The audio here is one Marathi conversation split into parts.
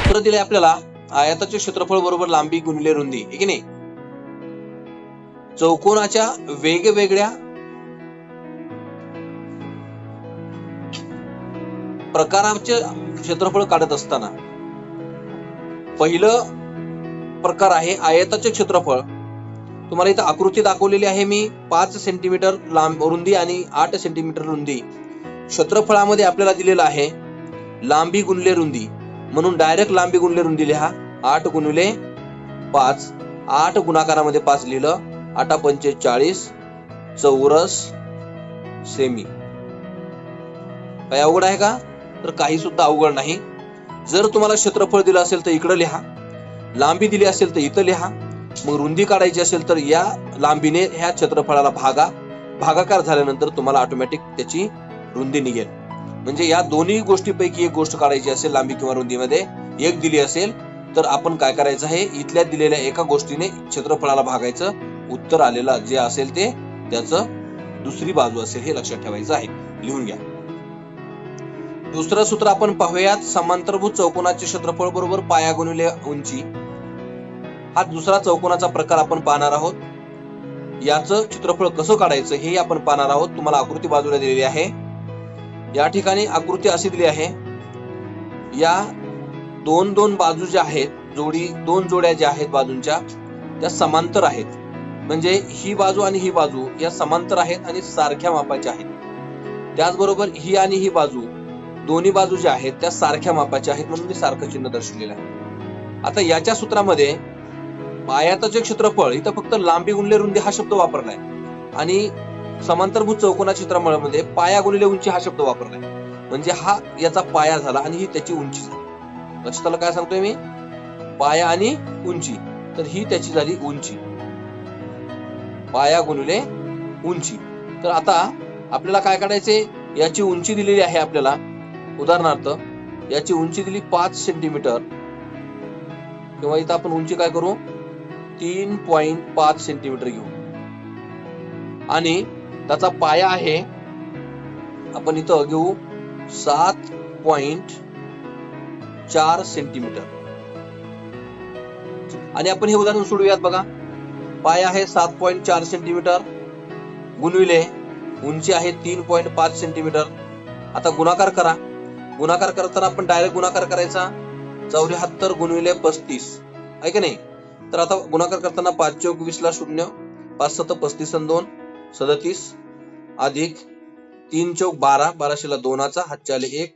सूत्र दिले आपल्याला आयताचे क्षेत्रफळ बरोबर लांबी गुणिले रुंदी, आहे की नाही. चौकोनाच्या वेगवेगळ्या प्रकाराचे क्षेत्रफळ काढत असताना पहिलं प्रकार आहे आयताचे क्षेत्रफळ. तुम्हाला इथं आकृती दाखवलेली आहे मी. 5 सेंटीमीटर लांब रुंदी आणि 8 सेंटीमीटर रुंदी. क्षेत्रफळामध्ये आपल्याला दिलेलं आहे लांबी गुणिले रुंदी, म्हणून डायरेक्ट लांबी गुणिले रुंदी लिहा. 8 गुणिले 5, 8 गुणाकारामध्ये 5 लिहिलं. 8 पंचे 40 चौरस सेमी. काही अवघड आहे का? तर काही सुद्धा अवघड नाही. जर तुम्हाला क्षेत्रफळ दिलं असेल तर इकडे लिहा, लांबी दिली असेल तर इथं लिहा. मग रुंदी काढायची असेल तर या लांबीने ह्या क्षेत्रफळाला भागाकार झाल्यानंतर तुम्हाला ऑटोमॅटिक त्याची रुंदी निघेल. म्हणजे या दोन्ही गोष्टीपैकी एक गोष्ट काढायची असेल, लांबी किंवा रुंदीमध्ये एक दिली असेल तर आपण काय करायचं आहे, इथल्या दिलेल्या एका गोष्टीने क्षेत्रफळाला भागायचं. उत्तर आलेलं जे असेल ते त्याचं दुसरी बाजू असेल हे लक्षात ठेवायचं आहे. लिहून घ्या. दुसरं सूत्र आपण पाहूयात. समांतरभुज चौकोनाचे क्षेत्रफळ बरोबर पाया गुणिले उंची. हा दुसरा चौकोनाचा प्रकार आपण पाहणार आहोत. याचं क्षेत्रफळ कसं काढायचं हे आपण पाहणार आहोत. तुम्हाला आकृती बाजूला दिलेली आहे. या ठिकाणी आकृती अशी दिली आहे. या दोन बाजू ज्या आहेत, दोन जोड्या ज्या आहेत बाजूंच्या, त्या समांतर आहेत. म्हणजे ही बाजू आणि ही बाजू या समांतर आहेत आणि सारख्या मापाच्या आहेत. त्याचबरोबर ही आणि ही बाजू, दोन्ही बाजू ज्या आहेत त्या सारख्या मापाच्या आहेत, म्हणून मी सारखं चिन्ह दर्शवलेलं आहे. आता याच्या सूत्रामध्ये आयताचे क्षेत्रफळ इथं फक्त लांबी गुणिले रुंदी हा शब्द वापरलाय आणि समांतरभुज चौकोनाच्या क्षेत्रफळामध्ये पाया गुणिले उंची हा शब्द वापरलाय. म्हणजे हा याचा पाया झाला आणि ही त्याची उंची झाली. लक्षात आलं काय सांगतोय मी? पाया आणि उंची. तर ही त्याची झाली उंची, पाया गुणिले उंची. तर आता आपल्याला काय काढायचे, याची उंची दिलेली आहे आपल्याला. उदाहरणार्थ याची उंची दिली 5 सेंटीमीटर, किंवा इथं आपण उंची काय करू, 3.5 सेंटीमीटर घेऊ. आणि त्याचा पाया आहे आपण इथं घेऊ 7.4 सेंटीमीटर. आणि आपण हे उदाहरण सोडूयात. बघा, पाया आहे 7.4 सेंटीमीटर गुणविले उंची आहे 3.5 सेंटीमीटर. आता गुणाकार करा. गुणाकार करताना आपण डायरेक्ट गुणाकार करायचा. 74 गुणविले 35, आहे की नाही. तर आता गुणाकार करताना 5 चौक 20 ला 0, 5 7 35 आणि 2 37 अधिक 3 चौक 12, 12 ला 2चा हातच्या आले 1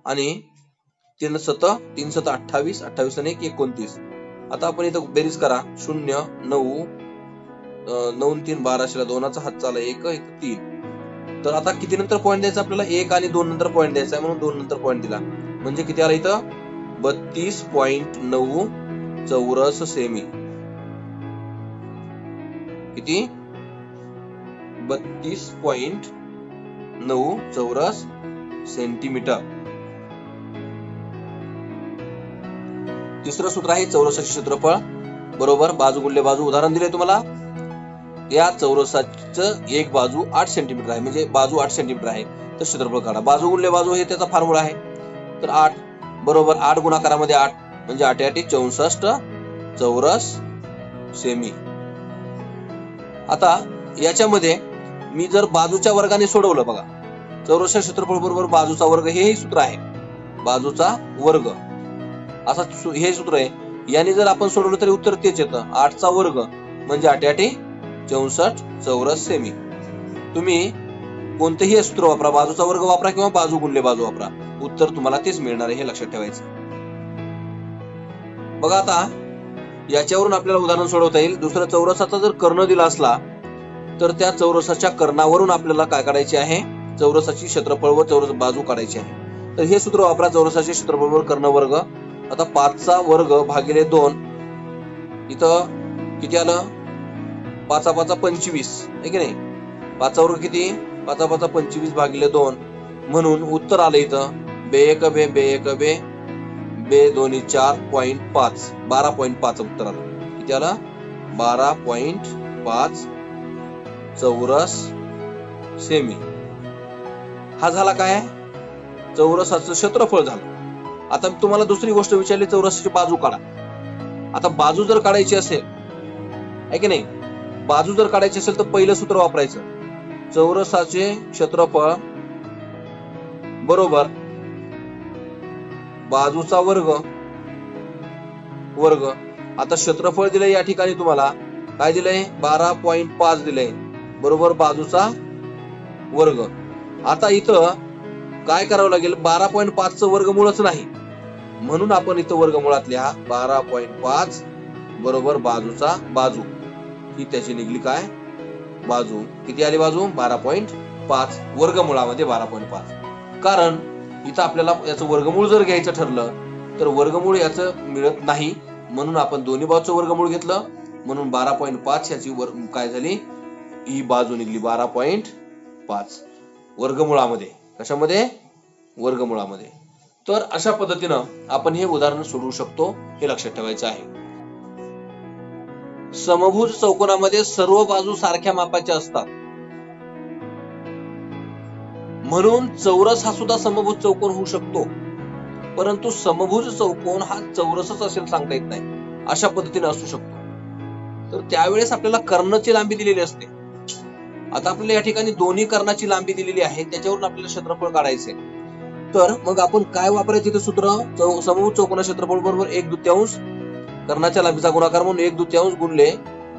आणि 3 7 28, 28 आणि 1 29. आता आपण इथं बेरीज करा. 0 9 9 3 12 ला 2चा हातचा आला 1 3. तर आता किती नंतर पॉईंट द्यायचा आपल्याला, 1 आणि 2 नंतर पॉईंट द्यायचा आहे, म्हणून 2 नंतर पॉईंट दिला. म्हणजे किती आला इथं 32.9 चौरस सेमी. किती? 32.9 चौरस सेंटीमीटर. तिसरं सूत्र आहे चौरसाचे क्षेत्रफळ बरोबर बाजू गुणिले बाजू. उदाहरण दिले तुम्हाला. या चौरसाचं एक बाजू 8 सेंटीमीटर आहे, म्हणजे बाजू 8 सेंटीमीटर आहे, तर क्षेत्रफळ काढा. बाजू गुणिले बाजू हे त्याचा फॉर्म्युला आहे. तर 8 बरोबर 8 गुणाकारामध्ये 8 म्हणजे 8 8 64 चौरस सेमी. आता याच्यामध्ये मी जर बाजूच्या वर्गाने सोडवलं, बघा, चौरसाचे क्षेत्रफळ बरोबर बाजूचा वर्ग हेही सूत्र आहे. बाजूचा वर्ग असा हे सूत्र आहे. याने जर आपण सोडवलं तरी उत्तर तेच येतं. 8चा वर्ग म्हणजे 8 8 64 चौरस सेमी. तुम्ही कोणतेही सूत्र वापरा, बाजूचा वर्ग वापरा किंवा बाजू गुणिले बाजू वापरा, उत्तर तुम्हाला तेच मिळणार आहे, हे लक्षात ठेवायचं. बघा, आता याच्यावरून आपल्याला उदाहरण सोडवता येईल. दुसऱ्या चौरसाचा जर कर्ण दिला असला तर त्या चौरसाच्या कर्णावरून आपल्याला काय काढायचे आहे, चौरसाची क्षेत्रफळ व चौरस बाजू काढायची आहे. तर हे सूत्र वापरा. चौरसाचे क्षेत्रफळ व कर्ण वर्ग. आता 5चा वर्ग भागिले 2, इथं किती आलं, 5 5 25, आहे की नाही. 5चा वर्ग किती, 5 5 25 भागिले 2, म्हणून उत्तर आलं इथं बे 1 बे बे 1 बे बे 2 4.5 12.5 उत्तर आलं. किती आलं, 12.5 चौरस सेमी. हा झाला काय, चौरसाचं क्षेत्रफळ झालं. आता तुम्हाला दुसरी गोष्ट विचारली, चौरसाची बाजू काढा. आता बाजू जर काढायची असेल, आहे की नाही, बाजू जर काढायची असेल तर पहिलं सूत्र वापरायचं, चौरसाचे क्षेत्रफळ बरोबर बाजूचा वर्ग वर्ग. आता क्षेत्रफळ दिलंय या ठिकाणी तुम्हाला, काय दिलंय, 12.5 दिलंय बरोबर बाजूचा वर्ग. आता इथं काय करावं लागेल, 12.5 चं वर्गमूळच नाही, म्हणून आपण इथं वर्गमुळात लिहा 12.5 बरोबर बाजूचा बाजू, ही त्याची निघली काय बाजू. किती आली बाजू, 12.5 वर्गमुळामध्ये 12.5. कारण इथं आपल्याला याचं वर्गमूळ जर घ्यायचं ठरलं तर वर्गमूळ याचं मिळत नाही, म्हणून आपण दोन्ही बाजूचं वर्गमूळ घेतलं, म्हणून 12.5 याची काय झाली, ही बाजू निघली 12.5 वर्गमुळामध्ये. कशामध्ये, वर्गमुळामध्ये. तर अशा पद्धतीनं आपण हे उदाहरण सोडवू शकतो, हे लक्षात ठेवायचं आहे. समभुज चौकोनामध्ये सर्व बाजू सारख्या मापाच्या असतात, म्हणून चौरस हा सुद्धा समभुज चौकोन होऊ शकतो, परंतु समभुज चौकोन हा चौरसच असेल सांगता येत नाही, अशा पद्धतीने असू शकतो. तर त्यावेळेस आपल्याला कर्णची लांबी दिलेली असते. आता आपल्याला या ठिकाणी दोन्ही कर्णाची लांबी दिलेली आहे, त्याच्यावरून आपल्याला क्षेत्रफळ काढायचे. तर मग आपण काय वापरायचे ते सूत्र, समभुज चौकोना क्षेत्रफळ बरोबर 1/2 कर्णाच्या लांबीचा गुणाकार, म्हणून 1/2 गुणले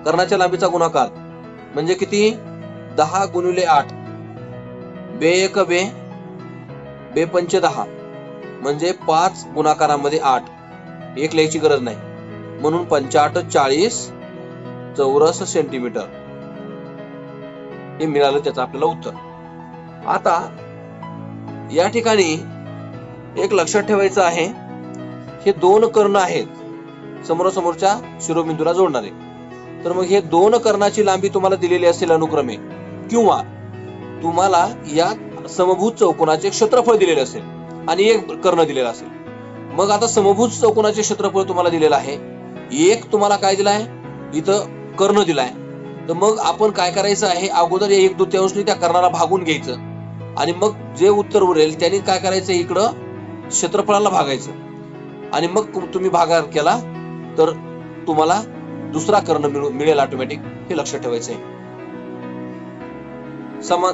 कर्णाच्या लांबीचा गुणाकार म्हणजे किती, 10 × 8, बे 1 बे, बे 5 10, म्हणजे 5 गुणाकारामध्ये 8, एक लिहायची गरज नाही, म्हणून 5×8 40 चौरस सेंटीमीटर हे मिळालं त्याचं आपल्याला उत्तर. आता या ठिकाणी एक लक्षात ठेवायचं आहे, हे दोन कर्ण आहेत समोरासमोरच्या शिरोबिंदूला जोडणारे. तर मग हे दोन कर्णाची लांबी तुम्हाला दिलेली असेल अनुक्रमे, किंवा तुम्हाला या समभुज चौकोनाचे क्षेत्रफळ दिलेले असेल आणि एक कर्ण दिलेला असेल. मग आता समभुज चौकोनाचे क्षेत्रफळ तुम्हाला दिलेलं आहे, एक तुम्हाला काय दिलाय, इथं कर्ण दिलाय. तर मग आपण काय करायचं आहे, अगोदर या 1/2 त्या कर्णाला भागून घ्यायचं, आणि मग जे उत्तर उरेल त्यांनी काय करायचं, इकडं क्षेत्रफळाला भागायचं, आणि मग तुम्ही भागाकार केला तर तुम्हाला दुसरा कर्ण मिळेल ऑटोमॅटिक, हे लक्षात ठेवायचं आहे.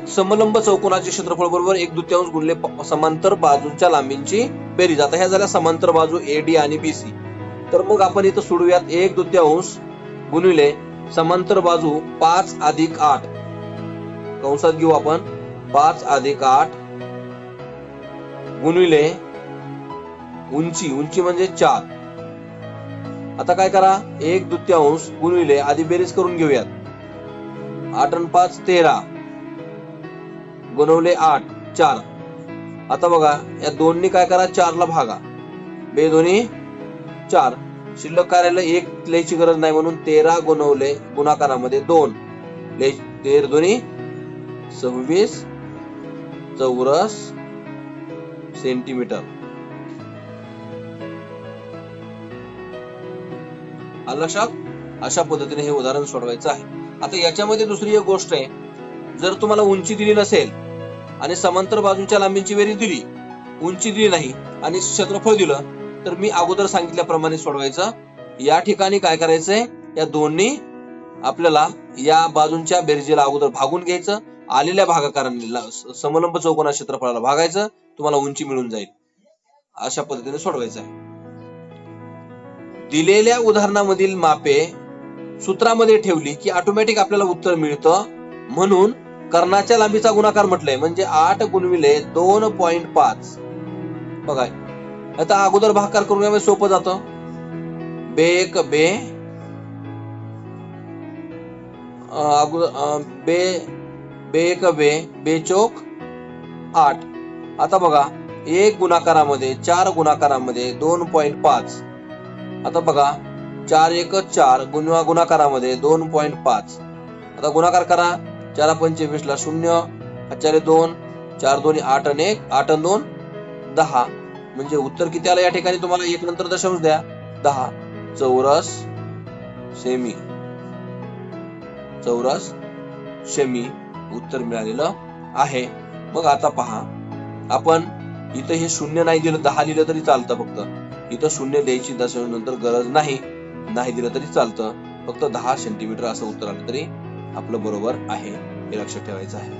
समलंब चौकोनाचे क्षेत्रफळ बरोबर 1/2 गुणले समांतर बाजूंच्या लांबींची बेरीज. आता ह्या झाल्या समांतर बाजू AD आणि BC. तर मग आपण इथं सोडूयात 1/2 गुणिले समांतर बाजू 5 + 8, कंसात घेऊ आपण 5 + 8 गुणिले उंची, उंची म्हणजे 4. आता काय करा, 1/2 गुणिले, आधी बेरीज करून घेऊयात, 8 आणि 5 13 गुणवले 8 4. आता बघा या दोन्ही काय करा, 4 ला भागा, बे दोन्ही 4, शिल्लक करायला 1 लिहायची गरज नाही, म्हणून 13 गुणवले गुणाकारामध्ये 2, 13 दोन्ही 26 चौरस सेंटीमीटर. लक्षात, अशा पद्धतीने हे उदाहरण सोडवायचं आहे. आता याच्यामध्ये दुसरी एक गोष्ट आहे, जर तुम्हाला उंची दिली नसेल आणि समांतर बाजूंच्या लांबींची बेरीज दिली, उंची दिली नाही आणि क्षेत्रफळ दिलं, तर मी अगोदर सांगितल्याप्रमाणे सोडवायचं. या ठिकाणी काय करायचंय, या दोन्ही आपल्याला या बाजूंच्या बेरजेला अगोदर भागून घ्यायचं, आलेल्या भागाकारांना समलंब चौकोना क्षेत्रफळाला भागायचं, तुम्हाला उंची मिळून जाईल. अशा पद्धतीने सोडवायचं आहे. दिलेल्या उदाहरणामधील मापे सूत्रामध्ये ठेवली की ऑटोमॅटिक आपल्याला उत्तर मिळतं, म्हणून कर्णाच्या लांबीचा गुणाकार म्हटलंय, म्हणजे 8 गुणविले 2.5. बघा आता अगोदर भागाकार करून सोपं जातं, बे 1 बे, बे 1 बे, बे चौक 8. आता बघा 1 गुणाकारामध्ये 4 गुणाकारामध्ये 2.5. आता बघा 4 1 4 गुणाकारामध्ये 2.5. आता गुणाकार करा, 4 25 ला 0, 4 2, 4 2 8 आणि 1, 8 आणि 2 10, म्हणजे उत्तर किती आलं या ठिकाणी, तुम्हाला 1 नंतर दशांश द्या, 10 चौरस सेमी, चौरस सेमी उत्तर मिळालेलं आहे. मग आता पहा, आपण इथं हे शून्य नाही दिलं, 10 लिहिलं तरी चालतं. फक्त इथं शून्य द्यायची नंतर गरज नाही, नाही दिलं तरी चालतं. फक्त 10 सेंटीमीटर असं उत्तर आलं तरी आपलं बरोबर आहे, हे लक्षात ठेवायचं आहे.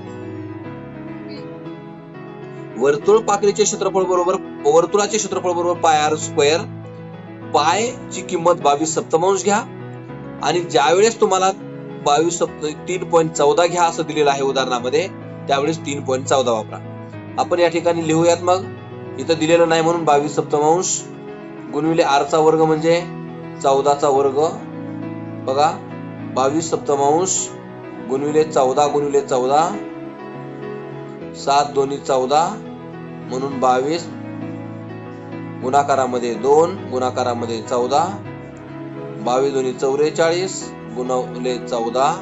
वर्तुळ पाकळीचे क्षेत्रफळ बरोबर वर्तुळाचे क्षेत्रफळ बरोबर पाय आर स्क्वेअर. पाय ची किंमत 22 सप्तमांश घ्या आणि ज्यावेळेस तुम्हाला 3.14 घ्या असं दिलेलं आहे उदाहरणामध्ये, त्यावेळेस 3.14 वापरा. आपण या ठिकाणी लिहूयात. मग इथं दिलेलं नाही म्हणून 22 सप्तमांश गुणिले आर चा वर्ग म्हणजे 14 चा वर्ग. बघा 22 सप्तमांश गुणिले 14 गुणिले 14, 7 दोन्ही 14 म्हणून 22, गुणाकारामध्ये 2 गुणाकारामध्ये 14, 22 दोन्ही 44 गुणिले 14,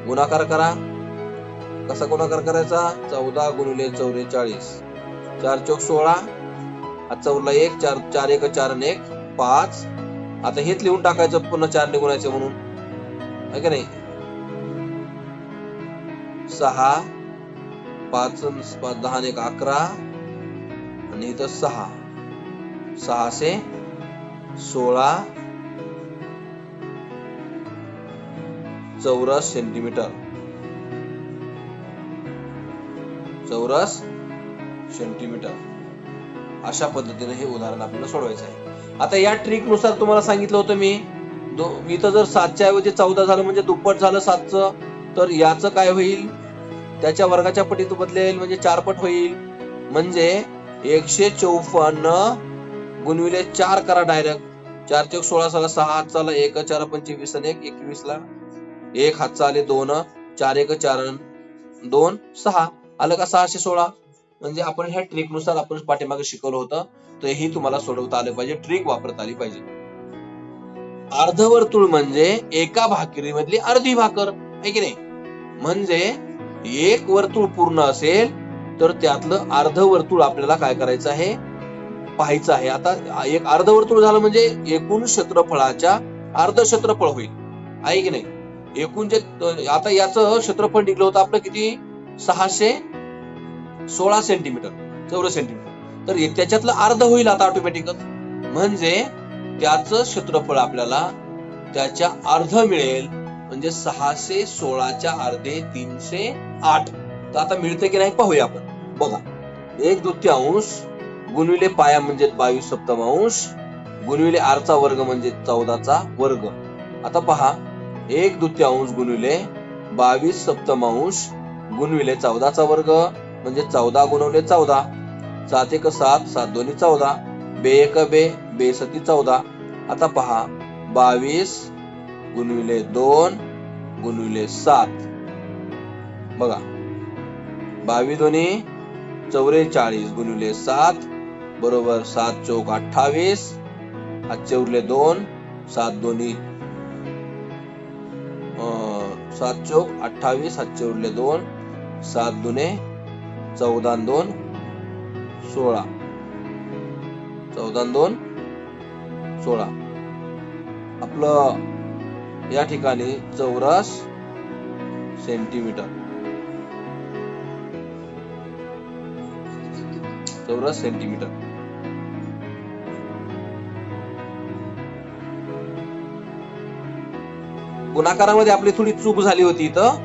गुणाकार करा. कसा गुणाकार करायचा? 14 गुणिले 44, 4 चौक 16, हातचा उरला 1, 4 1 4 आणि 1 5. आता हेच लिहून टाकायचं, पुन्हा 4 ने गुणायचं म्हणून, आहे का नाही? 6 5 5 10 आणि 1 11 आणि इथं 6, 6 से 16 चौरस सेंटीमीटर. चौरस सेंटीमीटर. अशा पद्धतीने हे उदाहरण आपल्याला सोडवायचं आहे. आता या ट्रिक नुसार तुम्हाला सांगितलं होतं मी, इथं जर 7च्या ऐवजी 14 झालं म्हणजे दुप्पट झालं 7चं, तर याचं काय होईल? त्याच्या वर्गाच्या पटीत बदलेल म्हणजे 4 पट होईल. म्हणजे 154 गुणिले 4 करा डायरेक्ट. 4 चौक 16 साला 6 हात चाला 1 4 25 आणि 1 21 ला 1 हात आले 2, 4 1 4 2 6 आलं का? 616. म्हणजे आपण ह्या ट्रिक नुसार आपण पाठीमागे शिकवलं होतं, तर हे तुम्हाला सोडवता आलं पाहिजे, ट्रिक वापरता आली पाहिजे. अर्धवर्तुळ म्हणजे एका भाकरीमधली अर्धी भाकर, आहे की नाही? म्हणजे एक वर्तुळ पूर्ण असेल तर त्यातलं अर्धवर्तुळ आपल्याला काय करायचं आहे? पाहायचं आहे. आता एक अर्धवर्तुळ झालं म्हणजे एकूण क्षेत्रफळाच्या अर्ध क्षेत्रफळ होईल, आहे की नाही? एकूण जे आता याचं क्षेत्रफळ निघलं होतं आपलं किती? 616 सेंटीमीटर, चौरस सेंटीमीटर. तर त्याच्यातलं अर्ध होईल आता ऑटोमॅटिकच. म्हणजे त्याचं क्षेत्रफळ आपल्याला त्याच्या अर्ध मिळेल. म्हणजे 616च्या अर्धे 308. तर आता मिळते की नाही पाहूया आपण. बघा 1/2 गुणिले पाया म्हणजे 22 सप्तमांश गुणिले आर चा वर्ग म्हणजे 14 चा वर्ग. आता पहा 1/2 गुणिले 22 सप्तमांश गुणिले 14 चा वर्ग म्हणजे 14 गुणिले 14, 7 1 7 7 2 14, 2 1 2 2 7 14. आता पहा 22 गुणिले 2 गुणिले 7. बघा 22 दोन्ही 44 गुणिले 7 बरोबर 7 चौक 28, हातचे उरले 2, 7 दोन्ही 7 चौक 28, हातचे उरले 2, 7 दुने 14 2 16, 14 2 16. आपलं या ठिकाणी चौरस सेंटीमीटर, चौरस सेंटीमीटर. गुणाकारामध्ये आपली थोडी चूक झाली होती इथं,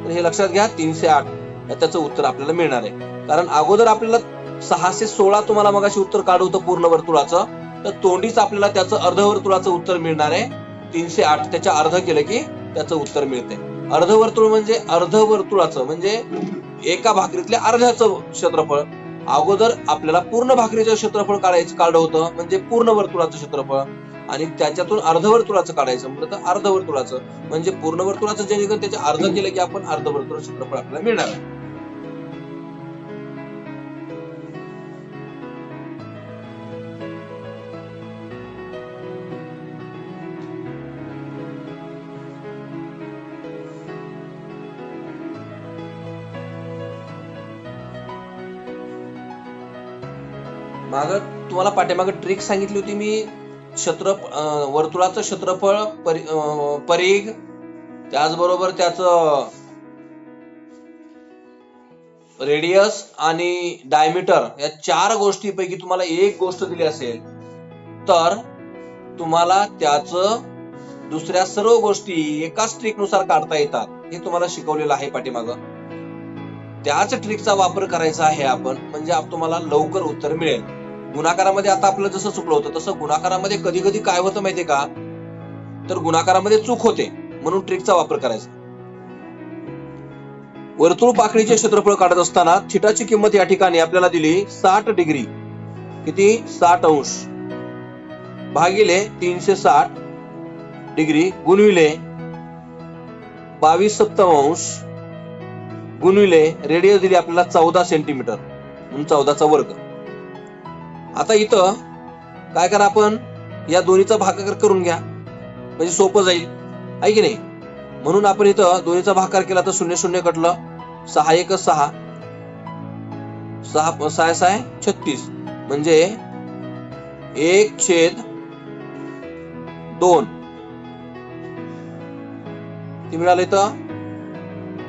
तर हे लक्षात घ्या. 308 त्याचं उत्तर आपल्याला मिळणार आहे. कारण अगोदर आपल्याला 616 तुम्हाला मगाशी उत्तर काढू होतं पूर्ण वर्तुळाचं, तर तोंडीच आपल्याला त्याचं अर्धवर्तुळाचं उत्तर मिळणार आहे. 308 त्याच्या अर्ध केलं की त्याचं उत्तर मिळते. अर्धवर्तुळ म्हणजे अर्धवर्तुळाचं म्हणजे एका भाकरीतल्या अर्ध्याचं क्षेत्रफळ. अगोदर आपल्याला पूर्ण भाकरीचं क्षेत्रफळ काढलं होतं म्हणजे पूर्ण वर्तुळाचं क्षेत्रफळ, आणि त्याच्यातून अर्धवर्तुळाचं काढायचं म्हटलं तर अर्धवर्तुळाचं म्हणजे पूर्ण वर्तुळाचं जे निघेल त्याचे अर्ध केलं की आपण अर्धवर्तुळ क्षेत्रफळ आपल्याला मिळणार आहे. माग तुम्हाला पाठीमागे ट्रिक सांगितली होती मी, वर्तुळाचं क्षेत्रफळ परिघ, त्याचबरोबर त्याचं रेडियस आणि डायमीटर या 4 गोष्टीपैकी तुम्हाला एक गोष्ट दिली असेल तर तुम्हाला त्याचं दुसऱ्या सर्व गोष्टी एकाच ट्रिकनुसार काढता येतात हे तुम्हाला शिकवलेलं आहे पाठीमागं. त्याच ट्रिकचा वापर करायचा आहे आपण, म्हणजे तुम्हाला लवकर उत्तर मिळेल. गुणाकारामध्ये आता आपलं जसं चुकलं होतं तसं गुणाकारामध्ये कधी कधी काय होतं माहितीये का, तर गुणाकारामध्ये चूक होते म्हणून ट्रिकचा वापर करायचा. वर्तुळ पाकळीचे क्षेत्रफळ काढत असताना थिटाची किंमत या ठिकाणी आपल्याला दिली 60 डिग्री, किती 60 अंश भागिले 360 डिग्री गुणविले 22 सप्तमांश गुणविले रेडियस दिली आपल्याला 14 सेंटीमीटर म्हणून 14चा वर्ग. आता इथं काय करा, आपण या दोन्हीचा भागाकार करून घ्या म्हणजे सोपं जाईल, आहे की नाही. म्हणून आपण इथं दोन्हीचा भागाकार केला तर 0 0 कटलं, 6 1 6, 6 6 6 36 म्हणजे 1/2 किती मिळालं इथं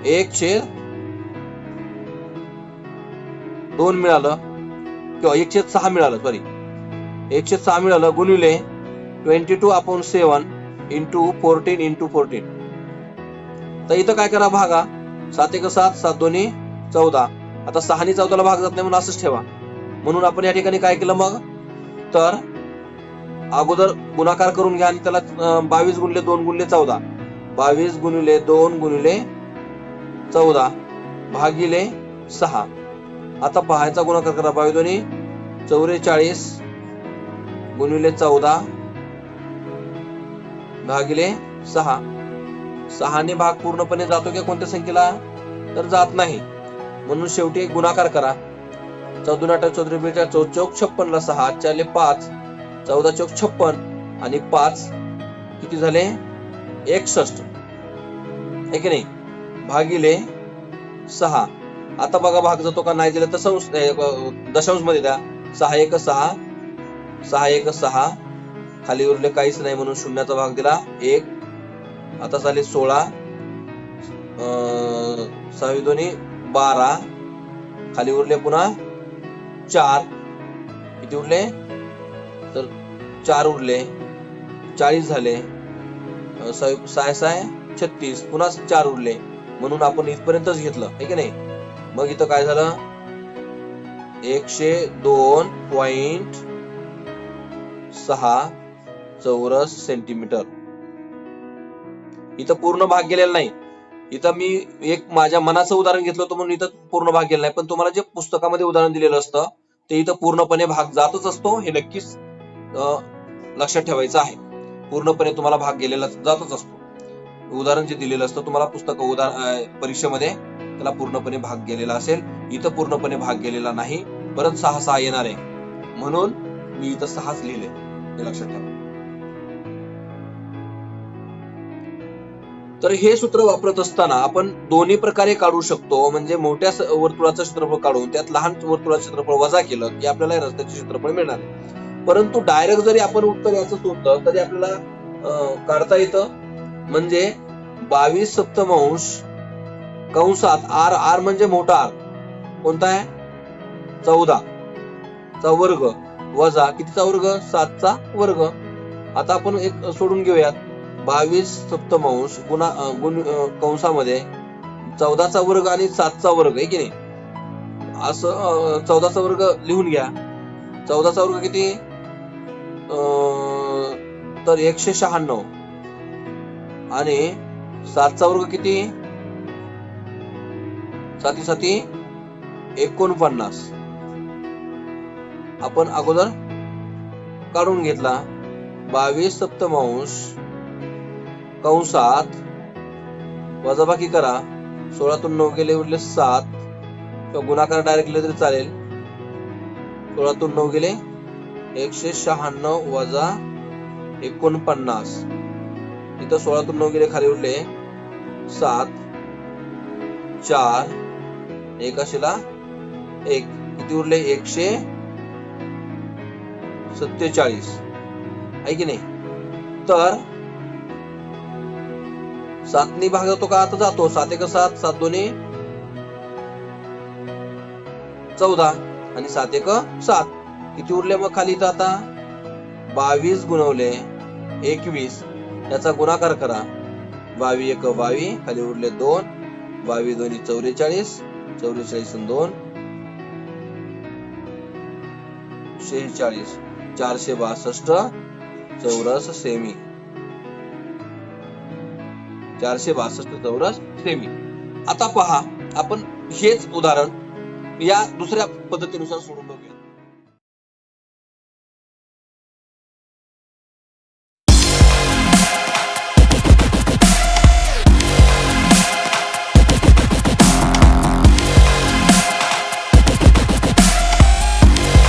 1/2 मिळालं किंवा 1/6 मिळालं, सॉरी 1/6 मिळालं गुणिले 22/7 इंटू 14 इंटू 14. तर इथं काय करा, भागा 7 1 7, 7 2 14. आता 6 ने 14ला भाग जात नाही म्हणून असंच ठेवा. म्हणून आपण या ठिकाणी काय केलं मग, तर अगोदर गुणाकार करून घ्या आणि त्याला 22 गुणिले 2 गुणिले 14, 22 गुणिले 2 गुणिले 14 भागिले 6. आता पहायचा गुणाकार करा, 22 2 44 गुणिले 14 भागिले 6. 6 ने भाग पूर्णपणे जातो की कोणत्या संख्येला, तर जात नाही. म्हणून शेवटी एक गुणाकार करा, 14 8 14 42 14 चौक 56 ला 6 4 5, 14 चौक 56 आणि 5 किती झाले 61, आहे की नाही, भागिले 6. आता बघा भाग जातो का नाही दिला तर दशांश मध्ये द्या. 6 1 6, 6 1 6, खाली उरले काहीच नाही म्हणून शून्याचा भाग दिला 1. आता झाले 16, 6 2 12, खाली उरले पुन्हा 4, किती उरले तर 4 उरले, 40 झाले, 6 6 36, पुन्हा 4 उरले म्हणून आपण इथपर्यंतच घेतलं, आहे की नाही. मग इथं काय झालं 102.6 चौरस सेंटीमीटर. इथं पूर्ण भाग गेलेला नाही, इथं मी एक माझ्या मनाचं उदाहरण घेतलं होतं म्हणून इथं पूर्ण भाग गेला नाही. पण तुम्हाला जे पुस्तकामध्ये उदाहरण दिलेलं असतं ते इथं पूर्णपणे भाग जातच असतो, हे नक्कीच लक्षात ठेवायचं आहे. पूर्णपणे तुम्हाला भाग गेलेला जातच असतो. उदाहरण जे दिलेलं असतं तुम्हाला पुस्तक परीक्षेमध्ये त्याला पूर्णपणे भाग गेलेला असेल, इथं पूर्णपणे भाग गेलेला नाही. परत 6 6 येणार आहे म्हणून मी इथं 6च लिहिले, हे लक्षात ठेवा. तर हे सूत्र वापरत असताना आपण दोन्ही प्रकारे काढू शकतो. म्हणजे मोठ्या वर्तुळाचं क्षेत्रफळ काढून त्यात लहान वर्तुळाचं क्षेत्रफळ वजा केलं की आपल्याला रस्त्याचे क्षेत्रफळ मिळणार. परंतु डायरेक्ट जरी आपण उत्तर याचं शोधलं तरी आपल्याला काढता येतं. म्हणजे 22 सप्तमांश कंसात आर, आर म्हणजे मोठा आर कोणता आहे 14 चा वर्ग वजा कितीचा वर्ग 7 चा वर्ग. आता आपण एक सोडून घेऊयात, 22 सप्तमांश कंसामध्ये 14 चा वर्ग आणि 7 चा वर्ग, आहे की नाही. असं 14 चा वर्ग लिहून घ्या. 14 चा वर्ग किती तर 196 आणि 7 चा वर्ग किती 7 7 49. आपण अगोदर काढून घेतला. 22 सप्तमांश कंसात वजाबाकी करा, 16तून 9 गेले उरले 7 किंवा गुणाकार डायरेक्ट केले तरी चालेल. 16तून 9 गेले 196 वजा 49. इथं 16तून 9 गेले खाली उरले 7 4 1 किती उरले 147, आहे की नाही. तर 7 ने भाग जातो का, आता जातो. 7 1 7, 7 2 14 आणि 7 एक 7. किती उरले मग खाली? तर आता 22 गुणवले 21 याचा गुणाकार करा. 22 एक 22, खाली उरले 2, 22 दोन्ही 44, 44 आणि 2 46, 462 चौरस सेमी. 462 चौरस सेमी. आता पहा, आपण हेच उदाहरण या दुसऱ्या पद्धतीनुसार सोडून